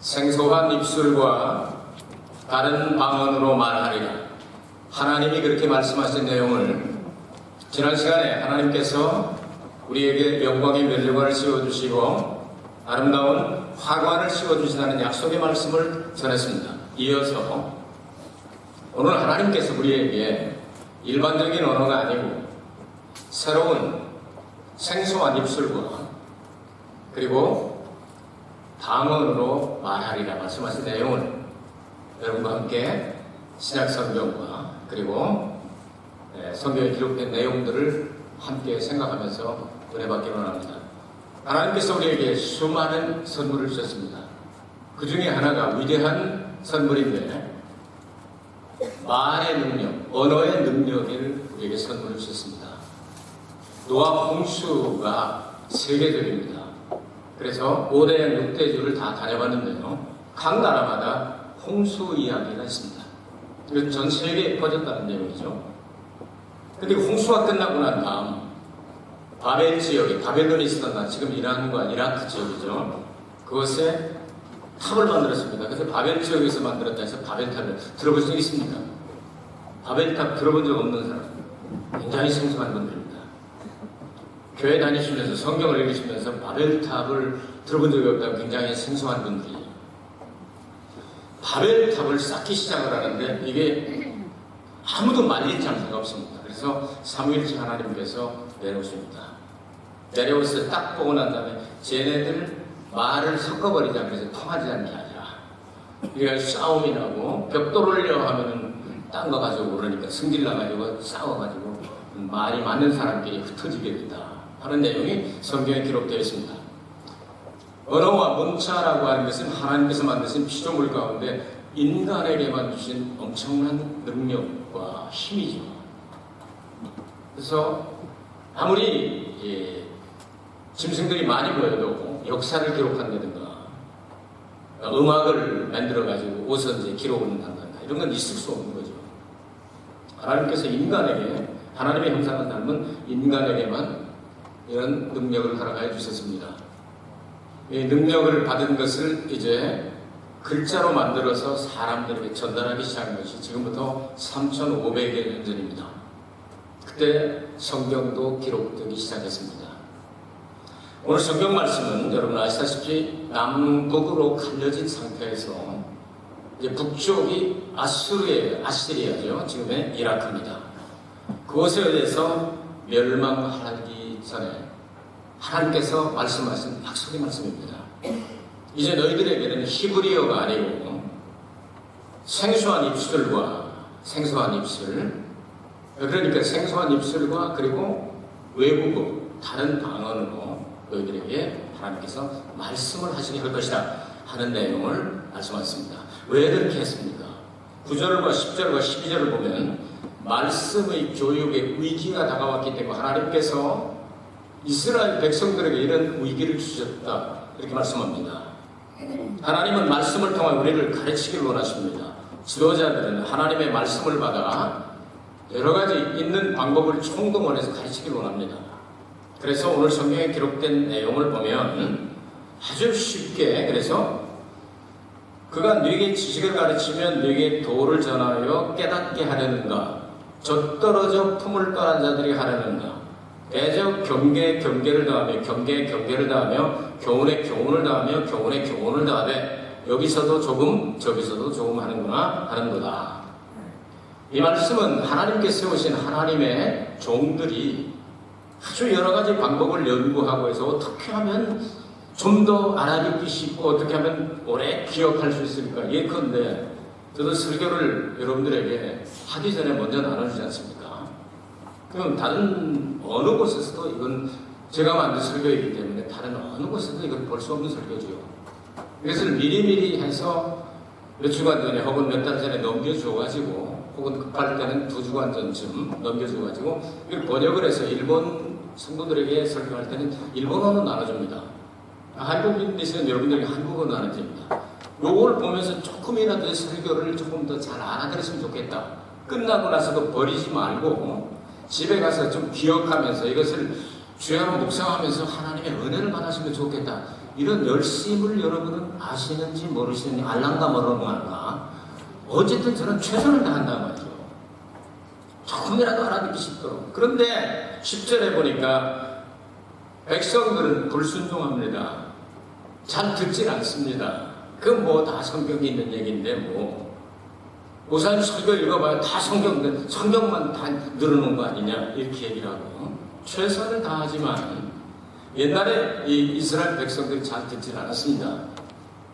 생소한 입술과 다른 방언으로 말하리라. 하나님이 그렇게 말씀하신 내용을 지난 시간에 하나님께서 우리에게 영광의 면류관을 씌워주시고 아름다운 화관을 씌워주시다는 약속의 말씀을 전했습니다. 이어서 오늘 하나님께서 우리에게 일반적인 언어가 아니고 새로운 생소한 입술과 그리고 방언으로 말하리라 말씀하신 내용을 여러분과 함께 신약 성경과 그리고 성경에 기록된 내용들을 함께 생각하면서 은혜 받기 원합니다. 하나님께서 우리에게 수많은 선물을 주셨습니다. 그 중에 하나가 위대한 선물인데 말의 능력, 언어의 능력을 우리에게 선물을 주셨습니다. 노아 홍수가 세계적입니다. 그래서 5대 6대주를 다 다녀봤는데요. 각 나라마다 홍수 이야기가 있습니다. 그래서 전 세계에 퍼졌다는 내용이죠. 근데 홍수가 끝나고 난 다음 바벨 지역에 바벨론이 있었던 지금 이란과 이라크 지역이죠. 그것에 탑을 만들었습니다. 그래서 바벨 지역에서 만들었다 해서 바벨탑을 들어볼 수 있습니까? 바벨탑 들어본 적 없는 사람 굉장히 생소한 분들입니다. 교회 다니시면서 성경을 읽으시면서 바벨탑을 들어본 적이 없다고 굉장히 생소한 분들이 바벨탑을 쌓기 시작을 하는데 이게 아무도 말릴 장사가 없습니다. 그래서 사무엘지 하나님께서 내려오십니다. 내려오셔서 딱 보고 난 다음에 쟤네들 말을 섞어버리자 그래서 통하지 않게 하자. 그러니까 싸움이 나고 벽돌을려 하면은 딴 거 가지고 그러니까 승질 나가지고 싸워가지고 말이 많은 사람끼리 흩어지게 된다 하는 내용이 성경에 기록되어 있습니다. 언어와 문자라고 하는 것은 하나님께서 만드신 피조물 가운데 인간에게만 주신 엄청난 능력과 힘이죠. 그래서 아무리 짐승들이 많이 보여도 역사를 기록한다든가 음악을 만들어가지고 옷을 이제 기록을 한다든가 이런 건 있을 수 없는 거죠. 하나님께서 인간에게 하나님의 형상을 닮은 인간에게만 이런 능력을 허락하여 주셨습니다. 이 능력을 받은 것을 이제 글자로 만들어서 사람들에게 전달하기 시작한 것이 지금부터 3,500여 년 전입니다. 그때 성경도 기록되기 시작했습니다. 오늘 성경 말씀은 여러분 아시다시피 남북으로 갈려진 상태에서 이제 북쪽이 아시리아죠. 지금의 이라크입니다. 그것에 의해서 멸망하기 전에 하나님께서 말씀하신 약속의 말씀입니다. 이제 너희들에게는 히브리어가 아니고 생소한 입술과 생소한 입술, 그러니까 생소한 입술과 그리고 외국어 다른 방언으로 너희들에게 하나님께서 말씀을 하시게 할 것이다 하는 내용을 말씀하셨습니다. 왜 그렇게 했습니까? 9절과 10절과 12절을 보면 말씀의 교육에 위기가 다가왔기 때문에 하나님께서 이스라엘 백성들에게 이런 위기를 주셨다 이렇게 말씀합니다. 하나님은 말씀을 통해 우리를 가르치길 원하십니다. 지도자들은 하나님의 말씀을 받아 여러 가지 있는 방법을 총동원해서 가르치길 원합니다. 그래서 오늘 성경에 기록된 내용을 보면 아주 쉽게 그래서 그가 너에게 지식을 가르치면 너에게 도를 전하여 깨닫게 하려는가 젖떨어져 품을 떠난 자들이 하려는가 대적 경계에 경계를 더하며 경계에 경계를 더하며 교훈에 교훈을 더하며 교훈에 교훈을 더하되 여기서도 조금 저기서도 조금 하는구나 하는 거다. 이 말씀은 하나님께 세우신 하나님의 종들이 아주 여러 가지 방법을 연구하고 해서 어떻게 하면 좀 더 알아듣기 쉽고 어떻게 하면 오래 기억할 수 있을까 예컨대 저도 설교를 여러분들에게 하기 전에 먼저 나눠주지 않습니까? 그럼 다른 어느 곳에서도 이건 제가 만든 설교이기 때문에 다른 어느 곳에서도 이건 볼 수 없는 설교죠. 이것을 미리미리 해서 몇 주간 전에 혹은 몇 달 전에 넘겨줘가지고 혹은 급할 때는 2주간 전쯤 넘겨줘가지고 이걸 번역을 해서 일본 성도들에게 설교할 때는 일본어로 나눠줍니다. 한국인들이시면 여러분들에게 한국어로 나눠줍니다. 요걸 보면서 조금이라도 설교를 조금 더 잘 알아들었으면 좋겠다. 끝나고 나서도 버리지 말고 집에 가서 좀 기억하면서 이것을 주야로 묵상하면서 하나님의 은혜를 받았으면 좋겠다. 이런 열심을 여러분은 아시는지 모르시는지 알랑가 모르는가. 어쨌든 저는 최선을 다한단 말이죠. 조금이라도 알아듣기 쉽도록. 그런데 10절에 보니까 백성들은 불순종합니다. 잘 듣질 않습니다. 그건 뭐 다 성경에 있는 얘기인데 우선 설교 읽어봐야 다 성경만 다 늘어놓은 거 아니냐 이렇게 얘기를 하고 최선을 다하지만 옛날에 이 이스라엘 백성들이 잘 듣질 않았습니다.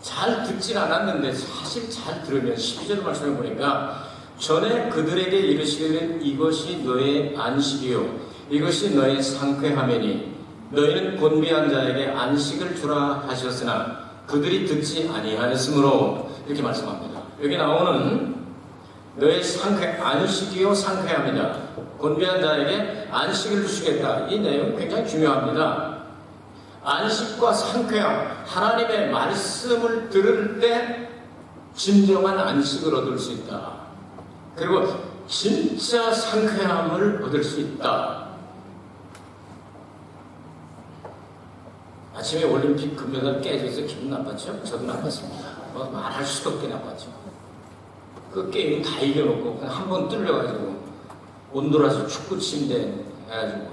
잘 듣질 않았는데 사실 잘 들으면 12절 말씀을 보니까 전에 그들에게 이르시기를 이것이 너의 안식이요 이것이 너의 상쾌함이니 너희는 곤비한 자에게 안식을 주라 하셨으나 그들이 듣지 아니하였으므로 이렇게 말씀합니다. 여기 나오는 너의 안식이요 상쾌함이다. 곤비한 자에게 안식을 주시겠다. 이 내용 굉장히 중요합니다. 안식과 상쾌함, 하나님의 말씀을 들을 때 진정한 안식을 얻을 수 있다. 그리고 진짜 상쾌함을 얻을 수 있다. 아침에 올림픽 금메달 깨져서 기분 나빴죠? 저도 나빴습니다. 말할 수도 없게 나빴죠. 그 게임 다 이겨놓고 그냥 한 번 뚫려가지고 온두라스 축구 침대 해가지고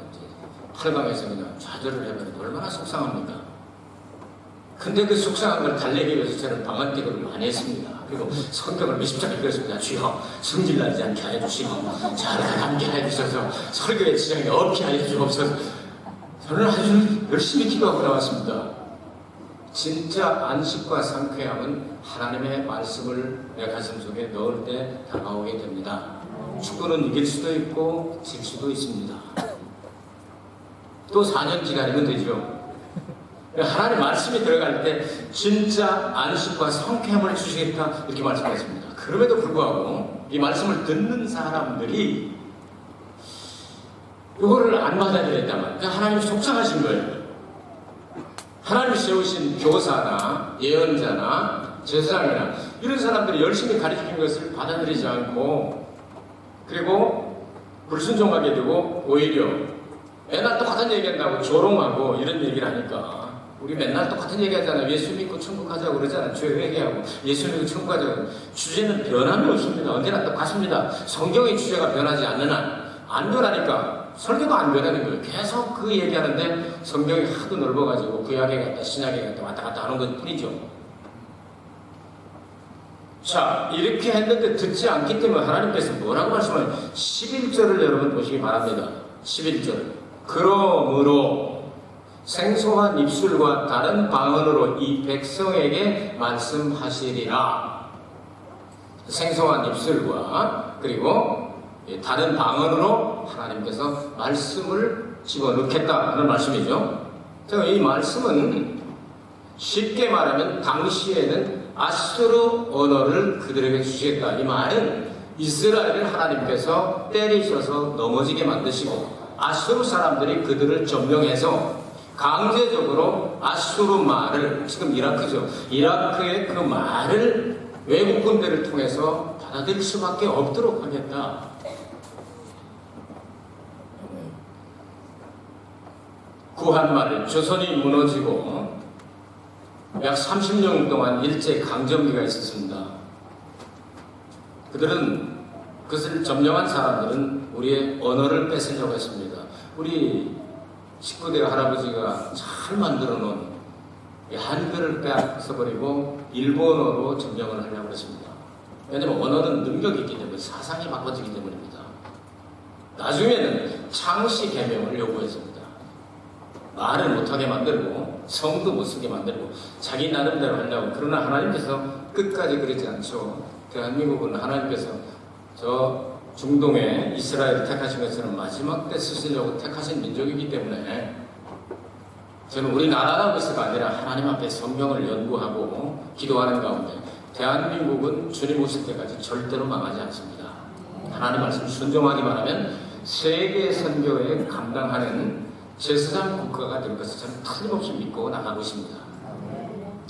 8강에서 그냥 좌절을 해버리고 얼마나 속상합니까? 근데 그 속상한 걸 달래기 위해서 저는 방학 기도를 많이 했습니다. 그리고 성경을 몇십 장 읽었습니다. 주여 성질나지 않게 해주시고 잘 가담게 해주셔서 설교의 지장이 없게 해주옵소서. 저는 아주 열심히 기도하고 나왔습니다. 진짜 안식과 상쾌함은 하나님의 말씀을 내 가슴 속에 넣을 때 다가오게 됩니다. 축구는 이길 수도 있고 질 수도 있습니다. 또 4년 기다리면 되죠. 하나님 말씀이 들어갈 때 진짜 안식과 상쾌함을 주시겠다 이렇게 말씀하셨습니다. 그럼에도 불구하고 이 말씀을 듣는 사람들이 이거를 안 받아들였단 말이에요. 하나님이 속상하신 거예요. 하나님이 세우신 교사나 예언자나 제사장이나 이런 사람들이 열심히 가르치는 것을 받아들이지 않고 그리고 불순종하게 되고 오히려 맨날 똑같은 얘기한다고 조롱하고 이런 얘기를 하니까 우리 맨날 똑같은 얘기 하잖아요. 예수 믿고 천국 가자고 그러잖아요. 죄 회개하고 예수 믿고 천국 가자고. 주제는 변함이 없습니다. 언제나 똑같습니다. 성경의 주제가 변하지 않는 한 안 변하니까 설교가 안 변하는 거예요. 계속 그 얘기하는데 성경이 하도 넓어가지고 구약에 갔다 신약에 갔다 왔다 갔다 하는 것 뿐이죠. 자, 이렇게 했는데 듣지 않기 때문에 하나님께서 뭐라고 말씀하세요? 11절을 여러분 보시기 바랍니다. 11절. 그러므로 생소한 입술과 다른 방언으로 이 백성에게 말씀하시리라. 생소한 입술과 그리고 다른 방언으로 하나님께서 말씀을 집어넣겠다는 말씀이죠. 이 말씀은 쉽게 말하면 당시에는 아수르 언어를 그들에게 주시겠다. 이 말은 이스라엘을 하나님께서 때리셔서 넘어지게 만드시고 아수르 사람들이 그들을 점령해서 강제적으로 아수르 말을, 지금 이라크죠. 이라크의 그 말을 외국 군대를 통해서 받아들일 수밖에 없도록 하겠다. 구한말, 조선이 무너지고 약 30년 동안 일제 강점기가 있었습니다. 그것을 점령한 사람들은 우리의 언어를 뺏으려고 했습니다. 우리 19대 할아버지가 잘 만들어 놓은 한글을 빼앗아버리고 일본어로 점령을 하려고 했습니다. 왜냐하면 언어는 능력이 있기 때문에 사상이 바꿔지기 때문입니다. 나중에는 창씨 개명을 요구했습니다. 말을 못하게 만들고 성도 못쓰게 만들고 자기 나름대로 하려고. 그러나 하나님께서 끝까지 그러지 않죠. 대한민국은 하나님께서 저 중동에 이스라엘을 택하신 것처럼 마지막 때 쓰시려고 택하신 민족이기 때문에 저는 우리나라가 것이 아니라 하나님 앞에 성경을 연구하고 기도하는 가운데 대한민국은 주님 오실 때까지 절대로 망하지 않습니다. 하나님 말씀 순종하기만 하면 세계 선교에 감당하는 제사장 국가가 될 것을 저는 틀림없이 믿고 나가고 있습니다.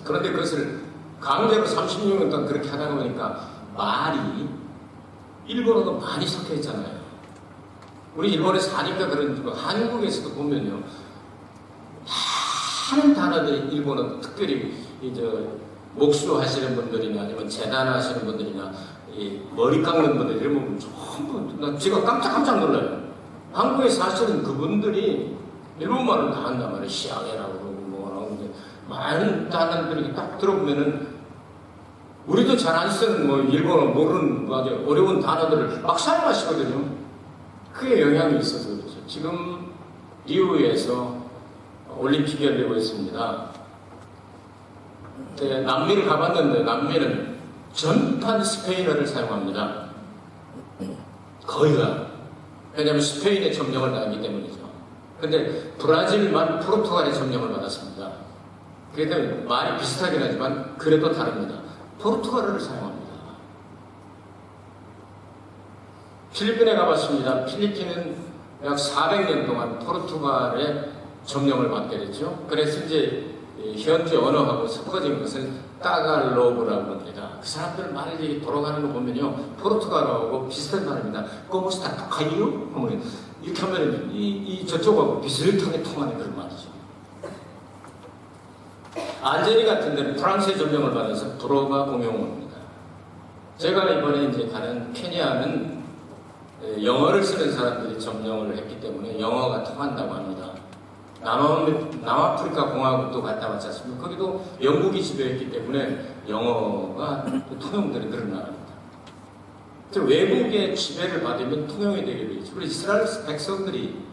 그런데 그것을 강제로 36년 동안 그렇게 하다 보니까 말이 일본어도 많이 섞여 있잖아요. 우리 일본에 사니까 그런 거. 한국에서도 보면요, 많은 단어들이 일본어 특별히 목수하시는 분들이나 아니면 재단하시는 분들이나 이 머리 깎는 분들 이런 부분 전부 나 제가 깜짝 놀라요. 한국에 사실은 그분들이 일본말을 다 한단 말이에요. 시아게라고 그러고 뭐라고. 근데 많은 단어들이 딱 들어보면은 우리도 잘 안 쓰는 일본어 모르는 아주 어려운 단어들을 막 사용하시거든요. 그게 영향이 있어서 그렇죠. 지금 리우에서 올림픽이 열리고 있습니다. 남미를 가봤는데 남미는 전판 스페인어를 사용합니다. 거의가. 왜냐하면 스페인의 점령을 당하기 때문이죠. 근데 브라질만 포르투갈의 점령을 받았습니다. 그래도 말이 비슷하긴 하지만 그래도 다릅니다. 포르투갈어를 사용합니다. 필리핀에 가봤습니다. 필리핀은 약 400년 동안 포르투갈의 점령을 받게 됐죠. 그래서 이제 현지 언어하고 섞어진 것을 따갈로그라고 합니다. 그 사람들 말이 돌아가는 거 보면요, 포르투갈어하고 비슷한 말입니다. 꼬무스타 토카이유? 이렇게 하면 저쪽하고 비슷하게 통하는 그런 말이죠. 알제리 같은 데는 프랑스의 점령을 받아서 불어가 공용어입니다. 제가 이번에 이제 가는 케냐는 영어를 쓰는 사람들이 점령을 했기 때문에 영어가 통한다고 합니다. 남아프리카 공화국도 갔다 왔지 않습니까? 거기도 영국이 지배했기 때문에 영어가 통용되는 그런 나라입니다. 외국의 지배를 받으면 통용이 되게 되죠. 그래서 이스라엘 백성들이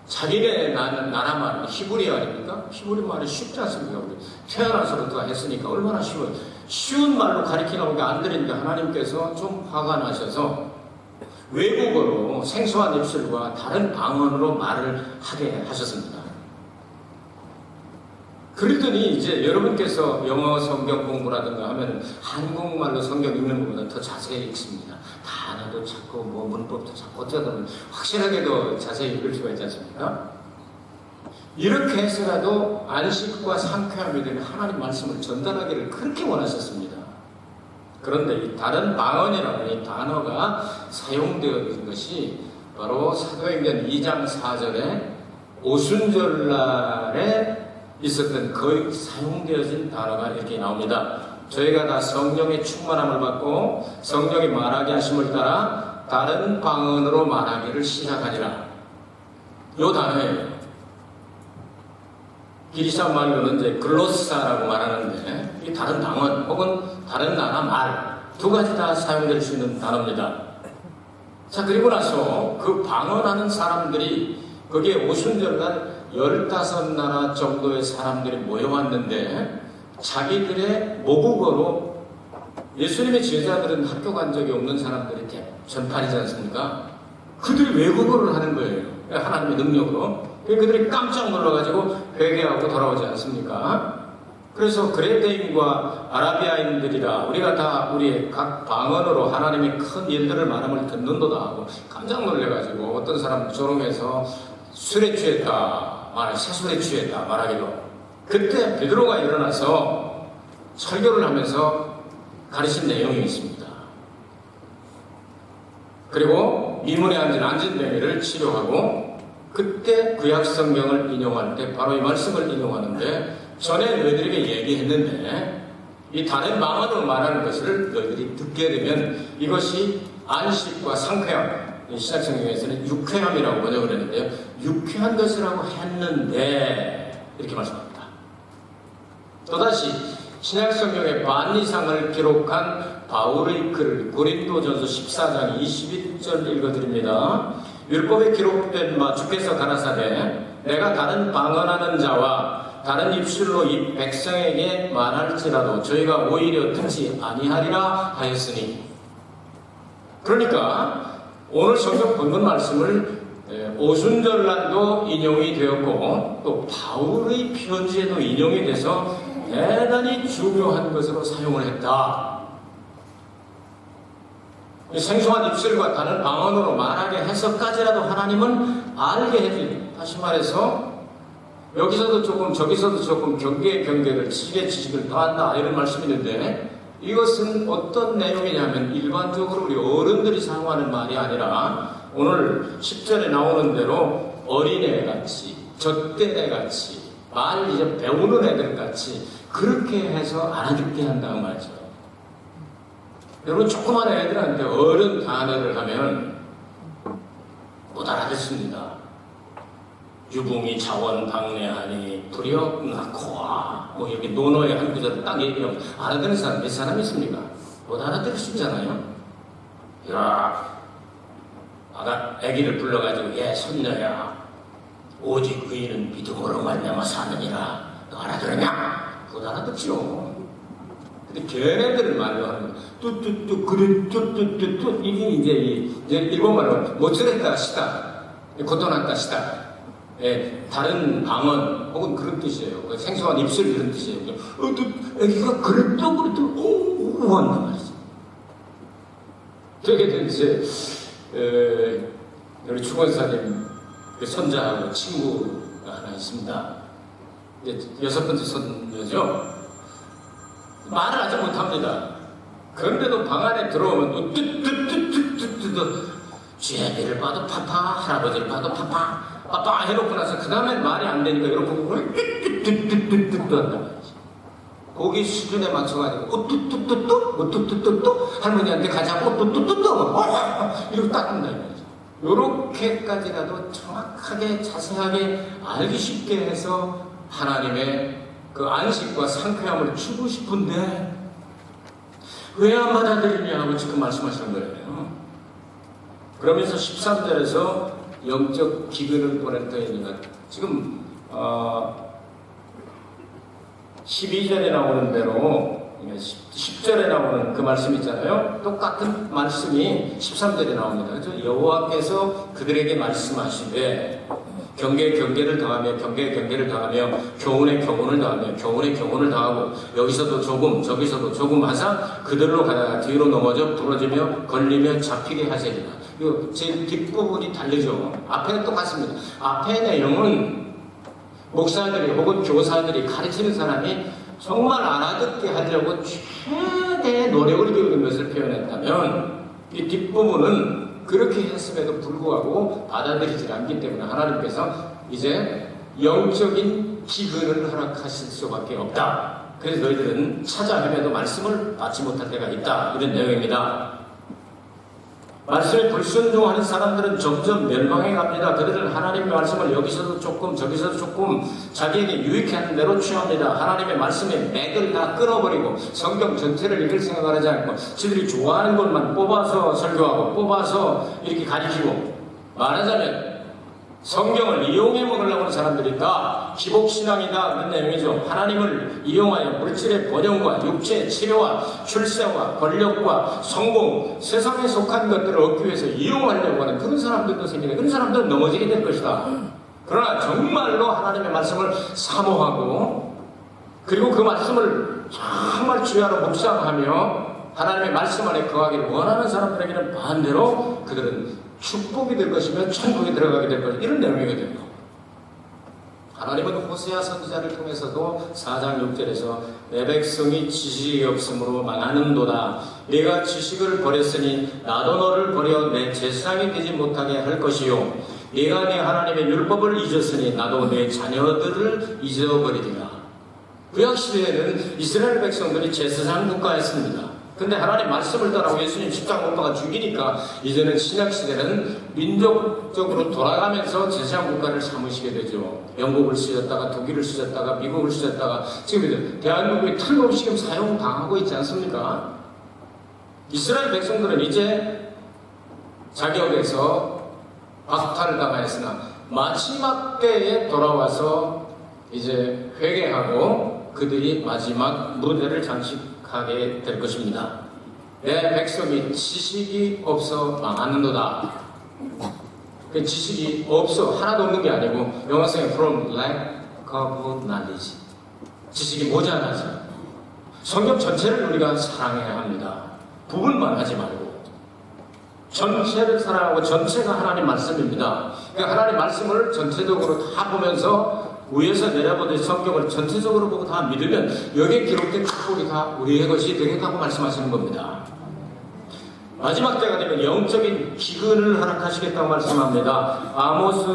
자기네 나라 말, 히브리 아닙니까? 히브리 말이 쉽지 않습니까? 태어나서부터 했으니까 얼마나 쉬워요. 쉬운 말로 가리키는 게 안 들으니까 하나님께서 좀 화가 나셔서 외국어로 생소한 입술과 다른 방언으로 말을 하게 하셨습니다. 그러더니 이제 여러분께서 영어 성경 공부라든가 하면 한국말로 성경 읽는 것보다 더 자세히 읽습니다. 단어도 찾고 문법도 찾고 어쩌다 보면 확실하게도 자세히 읽을 수가 있지 않습니까? 이렇게 해서라도 안식과 상쾌함이 되는 하나님 말씀을 전달하기를 그렇게 원하셨습니다. 그런데 이 다른 방언이라는 이 단어가 사용되어진 것이 바로 사도행전 2장 4절에 오순절날에 있었던 거의 사용되어진 단어가 이렇게 나옵니다. 저희가 다 성령의 충만함을 받고 성령이 말하게 하심을 따라 다른 방언으로 말하기를 시작하니라. 이 단어예요. 기리샤 말로는 이제 글로사라고 말하는데 이 다른 방언 혹은 다른 나라 말 두 가지 다 사용될 수 있는 단어입니다. 자, 그리고 나서 그 방언하는 사람들이 거기에 오순절날 15나라 정도의 사람들이 모여왔는데 자기들의 모국어로 예수님의 제자들은 학교 간 적이 없는 사람들이 전판이지 않습니까? 그들이 외국어를 하는 거예요. 하나님의 능력으로. 그들이 깜짝 놀라가지고 회개하고 돌아오지 않습니까? 그래서 그레테인과 아라비아인들이라 우리가 다 우리의 각 방언으로 하나님의 큰 일들을 말함을 듣는도다 하고 깜짝 놀래가지고 어떤 사람 조롱해서 술에 취했다, 새술에 취했다 말하기도. 그때 베드로가 일어나서 설교를 하면서 가르친 내용이 있습니다. 그리고 미문에 앉은 안진뱅이를 치료하고 그때 구약 성경을 인용할 때 바로 이 말씀을 인용하는데 전에 너희들에게 얘기했는데 이 다른 방언으로 말하는 것을 너희들이 듣게 되면 이것이 안식과 상쾌함, 신약 성경에서는 유쾌함이라고 번역을 했는데요. 유쾌한 것이라고 했는데 이렇게 말씀합니다. 또다시 신약 성경의 반 이상을 기록한 바울의 글을 고린도전서 14장 21절 읽어드립니다. 율법에 기록된 바 주께서 가라사대 내가 다른 방언하는 자와 다른 입술로 이 백성에게 말할지라도 저희가 오히려 듣지 아니하리라 하였으니. 그러니까 오늘 성경 본문 말씀을 오순절날도 인용이 되었고 또 바울의 편지에도 인용이 돼서 대단히 중요한 것으로 사용을 했다. 생소한 입술과 다른 방언으로 말하게 해서까지라도 하나님은 알게 해주니, 다시 말해서 여기서도 조금 저기서도 조금 경계를 지식을 더한다 이런 말씀이 있는데 이것은 어떤 내용이냐면 일반적으로 우리 어른들이 사용하는 말이 아니라 오늘 10절에 나오는 대로 어린애같이 젖대애같이 말 이제 배우는 애들 같이 그렇게 해서 알아듣게 한다고 말이죠. 여러분 조그만 애들한테 어른 단어를 하면 못 알아듣습니다. 유붕이 자원 방내하니 불역 낳고와 뭐 이렇게 논어의 한 구절을 딱 얘기하면 알아듣는 사람 몇 사람 있습니까? 못 알아들을 수 있잖아요. 야, 아기를 불러가지고 얘 손녀야 오직 의인은 믿음으로 말미암아 사느니라. 너 알아들었냐? 못 알아듣지요. 근데 걔네들 말로 하는 거 뚜뚜뚜 그래 뚜뚜뚜뚜 이게 이제 일본말로 못들었다 시다 고통났다 시다. 예, 다른 방언 혹은 그런 뜻이에요. 그 생소한 입술 이런 뜻이에요. 애기가 그랬다 오 한단 말이지. 저게 이제 우리 추건사님 그 손자하고 친구가 하나 있습니다. 이제 6번째 손녀죠. 말을 아직 못합니다. 그런데도 방 안에 들어오면 뚜뚜뚜뚜뚜뚜 쥐애비를 봐도 파파 할아버지를 봐도 파파 아빠 해놓고 나서 그 다음에 말이 안 되니까 이렇게 보고 뚜뚜뚜뚜뚜뚜 한단 말이지. 거기 수준에 맞춰가지고 오뚜뚜뚜뚜 할머니한테 가자고 오뚜뚜뚜뚜 이러고 딱 한다 이거지. 요렇게까지라도 정확하게 자세하게 알기 쉽게 해서 하나님의 그 안식과 상쾌함을 주고 싶은데 왜 안 받아들이냐고 지금 말씀하시는 거예요. 그러면서 13절에서 영적 기근을 보냈더니 지금 12절에 나오는 대로 10절에 나오는 그 말씀 있잖아요. 똑같은 말씀이 13절에 나옵니다. 그래서 여호와께서 그들에게 말씀하시되 경계에 경계를 더하며 경계에 경계를 더하며 교훈에 교훈을 더하며 교훈에 교훈을 더하고 여기서도 조금 저기서도 조금 하사 그들로 가다가 뒤로 넘어져 부러지며 걸리며 잡히게 하시리라. 이 제일 뒷부분이 다르죠. 앞에는 똑같습니다. 앞의 내용은 목사들이 혹은 교사들이 가르치는 사람이 정말 알아듣게 하려고 최대의 노력을 기울인 것을 표현했다면 이 뒷부분은 그렇게 했음에도 불구하고 받아들이지 않기 때문에 하나님께서 이제 영적인 기근을 허락하실 수밖에 없다. 그래서 너희들은 찾아 헤매도 말씀을 받지 못할 때가 있다. 이런 내용입니다. 말씀에 불순종하는 사람들은 점점 멸망해 갑니다. 그들은 하나님의 말씀을 여기서도 조금 저기서도 조금 자기에게 유익해 하는 대로 취합니다. 하나님의 말씀의 맥을 다 끊어버리고 성경 전체를 읽을 생각을 하지 않고 지들이 좋아하는 것만 뽑아서 설교하고 뽑아서 이렇게 가리키고 말하자면 성경을 이용해 먹으려고 하는 사람들이 있다. 기복신앙이다. 그런 내용이죠. 하나님을 이용하여 물질의 번영과 육체의 치료와 출세와 권력과 성공, 세상에 속한 것들을 얻기 위해서 이용하려고 하는 그런 사람들도 생기네. 그런 사람들은 넘어지게 될 것이다. 그러나 정말로 하나님의 말씀을 사모하고 그리고 그 말씀을 정말 주야로 묵상하며 하나님의 말씀 안에 거하기를 원하는 사람들에게는 반대로 그들은 축복이 될 것이며 천국에 들어가게 될 것이다. 이런 내용이거든요. 하나님은 호세아 선지자를 통해서도 4장 6절에서 내 백성이 지식이 없으므로 망하는도다. 내가 지식을 버렸으니 나도 너를 버려 내 제사장이 되지 못하게 할 것이요 내가 내 하나님의 율법을 잊었으니 나도 내 자녀들을 잊어버리리라. 구약시대에는 이스라엘 백성들이 제사장 국가였습니다. 근데 하나님 말씀을 따라고 예수님 십자가 못 박아 죽이니까 이제는 신약시대는 민족적으로 돌아가면서 제사장 국가를 삼으시게 되죠. 영국을 쓰셨다가 독일을 쓰셨다가 미국을 쓰셨다가 지금 이제 대한민국이 틀림없이 지금 사용당하고 있지 않습니까? 이스라엘 백성들은 이제 자격에서 박탈을 당하였으나 마지막 때에 돌아와서 이제 회개하고 그들이 마지막 무대를 장식하게 될 것입니다. 내 백성이 지식이 없어 망하는도다. 그 지식이 없어 하나도 없는 게 아니고 영어성에 from lack of knowledge. 지식이 모자라서 성경 전체를 우리가 사랑해야 합니다. 부분만 하지 말고 전체를 사랑하고 전체가 하나님 말씀입니다. 그러니까 하나님 말씀을 전체적으로 다 보면서 위에서 내려보듯이 성경을 전체적으로 보고 다 믿으면 여기에 기록된 축복이 다 우리의 것이 되겠다고 말씀하시는 겁니다. 마지막 때가 되면 영적인 기근을 허락하시겠다고 말씀합니다. 아모스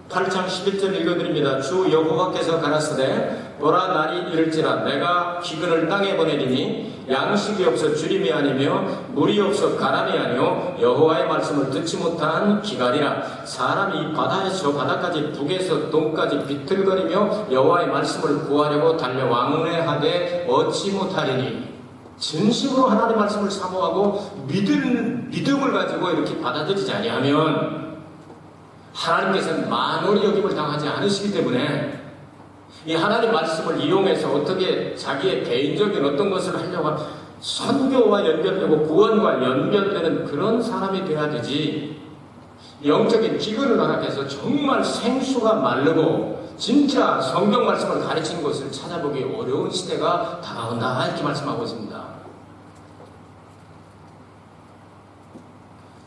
8장 11절 읽어드립니다. 주 여호와께서 가라사대 보라 날이 이를지라 내가 기근을 땅에 보내리니 양식이 없어 주림이 아니며 물이 없어 가람이 아니요 여호와의 말씀을 듣지 못한 기갈이라. 사람이 바다에서 바다까지 북에서 동까지 비틀거리며 여호와의 말씀을 구하려고 달려 왕래하되 얻지 못하리니. 진심으로 하나님의 말씀을 사모하고 믿음을 가지고 이렇게 받아들이지 아니하면 하나님께서는 만홀히 여김을 당하지 않으시기 때문에 이 하나님 말씀을 이용해서 어떻게 자기의 개인적인 어떤 것을 하려고 하면 선교와 연결되고 구원과 연결되는 그런 사람이 되어야 되지, 영적인 기근을 허락해서 정말 생수가 마르고 진짜 성경 말씀을 가르치는 것을 찾아보기 어려운 시대가 다가온다, 이렇게 말씀하고 있습니다.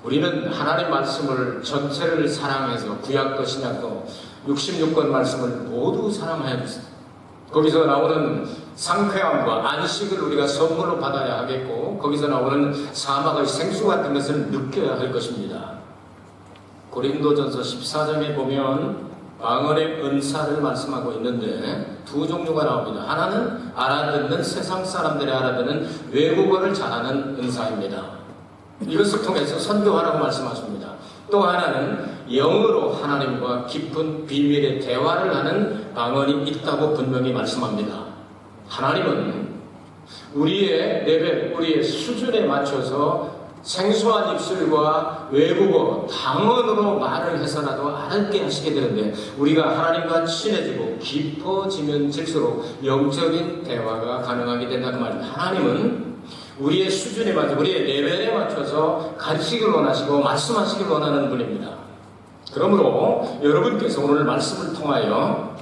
우리는 하나님 말씀을 전체를 사랑해서 구약도 신약도 66권 말씀을 모두 사랑해야 합니다. 거기서 나오는 상쾌함과 안식을 우리가 선물로 받아야 하겠고, 거기서 나오는 사막의 생수 같은 것을 느껴야 할 것입니다. 고린도전서 14장에 보면 방언의 은사를 말씀하고 있는데 두 종류가 나옵니다. 하나는 알아듣는, 세상 사람들이 알아듣는 외국어를 잘하는 은사입니다. 이것을 통해서 선교하라고 말씀하십니다. 또 하나는 영으로 하나님과 깊은 비밀의 대화를 하는 방언이 있다고 분명히 말씀합니다. 하나님은 우리의 레벨, 우리의 수준에 맞춰서 생소한 입술과 외국어, 방언으로 말을 해서라도 알게 하시게 되는데, 우리가 하나님과 친해지고 깊어지면 질수록 영적인 대화가 가능하게 된다는 말입니다. 하나님은 우리의 수준에 맞춰, 우리의 레벨에 맞춰서 가르치기를 원하시고 말씀하시기를 원하는 분입니다. 그러므로 여러분께서 오늘 말씀을 통하여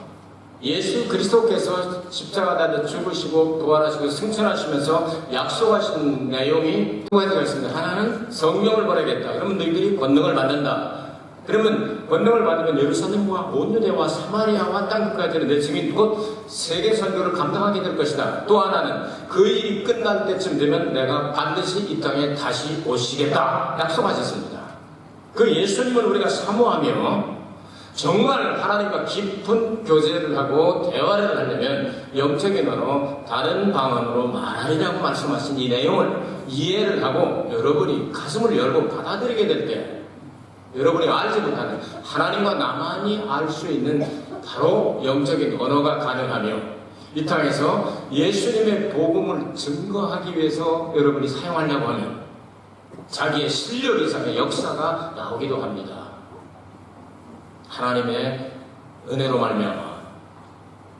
예수 그리스도께서 십자가 달려 죽으시고 부활하시고 승천하시면서 약속하신 내용이 두 가지가 있습니다. 하나는 성령을 보내겠다. 그러면 너희들이 권능을 받는다. 그러면 권능을 받으면 예루살렘과 온 유대와 사마리아와 땅끝까지는 내 증인, 곧 세계 선교를 감당하게 될 것이다. 또 하나는 그 일이 끝날 때쯤 되면 내가 반드시 이 땅에 다시 오시겠다 약속하셨습니다. 그 예수님을 우리가 사모하며 정말 하나님과 깊은 교제를 하고 대화를 하려면 영적인 언어, 다른 방언으로 말하리라고 말씀하신 이 내용을 이해를 하고 여러분이 가슴을 열고 받아들이게 될 때, 여러분이 알지 못하는 하나님과 나만이 알 수 있는 바로 영적인 언어가 가능하며, 이 땅에서 예수님의 복음을 증거하기 위해서 여러분이 사용하려고 하면 자기의 실력 이상의 역사가 나오기도 합니다. 하나님의 은혜로 말미암아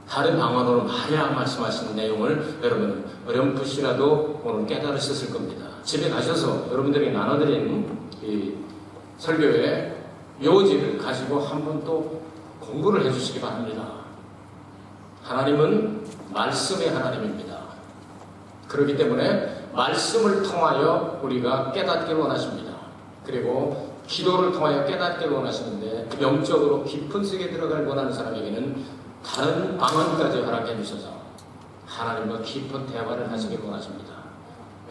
다른 방언으로 말이라 말씀하시는 내용을 여러분 어렴풋이라도 오늘 깨달으셨을 겁니다. 집에 가셔서 여러분들에게 나눠드린 이 설교의 요지를 가지고 한번 또 공부를 해주시기 바랍니다. 하나님은 말씀의 하나님입니다. 그렇기 때문에 말씀을 통하여 우리가 깨닫기를 원하십니다. 그리고 기도를 통하여 깨닫기를 원하시는데, 영적으로 깊은 세계에 들어갈 원하는 사람에게는 다른 방언까지 허락해 주셔서 하나님과 깊은 대화를 하시길 원하십니다.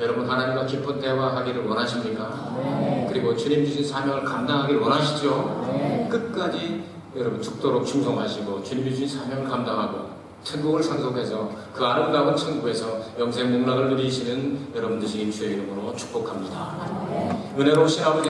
여러분, 하나님과 깊은 대화하기를 원하십니까? 네. 그리고 주님 주신 사명을 감당하기를 원하시죠? 네. 끝까지 여러분 죽도록 충성하시고 주님이 주신 사명을 감당하고 천국을 상속해서 그 아름다운 천국에서 영생 목락을 누리시는 여러분 되시길 주의 이름으로 축복합니다. 네. 은혜로우신 아버지